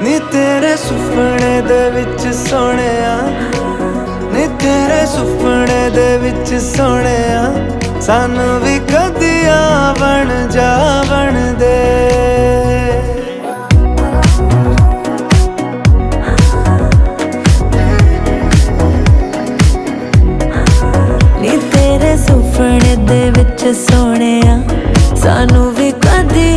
ਨੀ ਤੇਰੇ ਸੁਪਨੇ ਦੇ ਵਿੱਚ ਸੋਹਣਿਆ, ਨੀ ਤੇਰੇ ਸੁਪਨੇ ਦੇ ਵਿੱਚ ਸੋਹਣਿਆ, ਸਾਨੂੰ ਵੀ ਕਦੀ ਆਵਣ ਜਾਵਣ ਦੇ। ਨੀ ਤੇਰੇ ਸੁਪਨੇ ਦੇ ਵਿੱਚ ਸੋਹਣਿਆ, ਸਾਨੂੰ ਵੀ ਕਦੀ